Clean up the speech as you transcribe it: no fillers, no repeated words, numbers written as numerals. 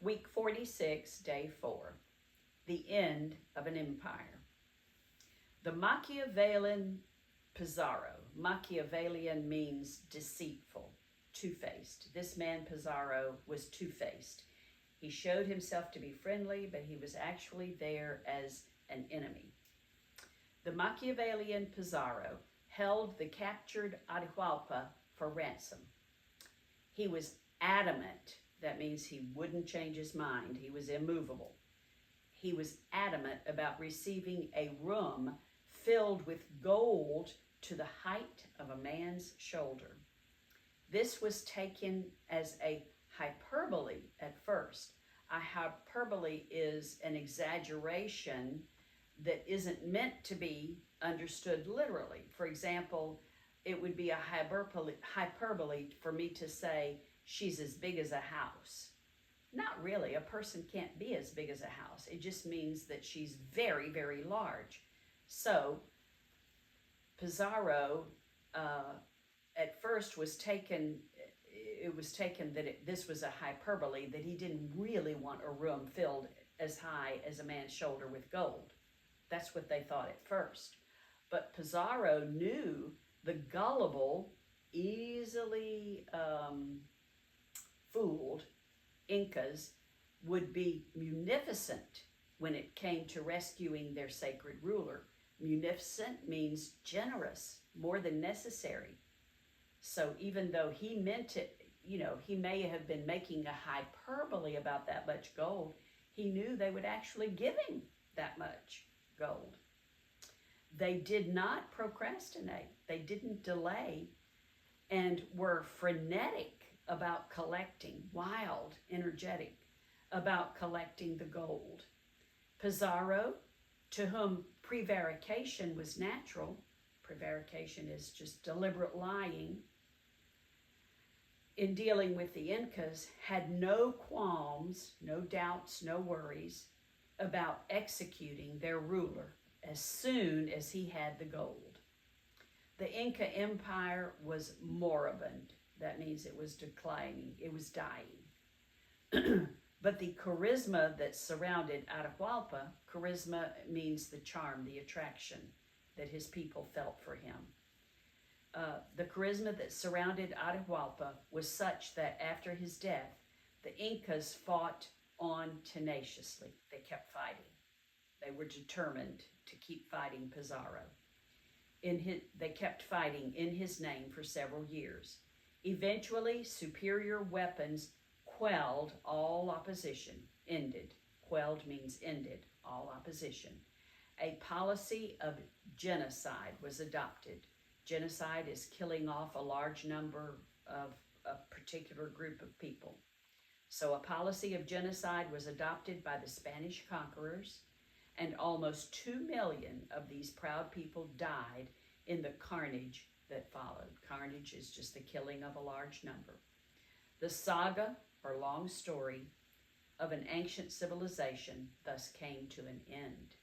Week 46, day 4. The end of an empire. The Machiavellian Pizarro. Machiavellian means deceitful, two-faced. This man Pizarro was two-faced. He showed himself to be friendly, but he was actually there as an enemy. The Machiavellian Pizarro held the captured Atahualpa for ransom. He was adamant. That means he wouldn't change his mind. He was immovable. He was adamant about receiving a room filled with gold to the height of a man's shoulder. This was taken as a hyperbole at first. A hyperbole is an exaggeration that isn't meant to be understood literally. For example, it would be a hyperbole for me to say, she's as big as a house. Not really. A person can't be as big as a house. It just means that she's very, very large. So Pizarro at first was taken, it was taken that this was a hyperbole, that he didn't really want a room filled as high as a man's shoulder with gold. That's what they thought at first. But Pizarro knew the gullible, easily fooled Incas would be munificent when it came to rescuing their sacred ruler. Munificent means generous, more than necessary. So even though he meant it, he may have been making a hyperbole about that much gold, he knew they would actually give him that much gold. They did not procrastinate. They didn't delay, and were frenetic about collecting, wild, energetic about collecting the gold. Pizarro, to whom prevarication was natural, prevarication is just deliberate lying, in dealing with the Incas, had no qualms, no doubts, no worries about executing their ruler as soon as he had the gold. The Inca Empire was moribund. That means it was declining, it was dying. But the charisma that surrounded Atahualpa, charisma means the charm, the attraction that his people felt for him. The charisma that surrounded Atahualpa was such that after his death, the Incas fought on tenaciously. They kept fighting. They were determined to keep fighting Pizarro. They kept fighting in his name for several years. Eventually, superior weapons quelled all opposition, ended. Quelled means ended, all opposition. A policy of genocide was adopted. Genocide is killing off a large number of a particular group of people. So a policy of genocide was adopted by the Spanish conquerors, and almost 2 million of these proud people died in the carnage that followed. Carnage is just the killing of a large number. The saga, or long story, of an ancient civilization thus came to an end.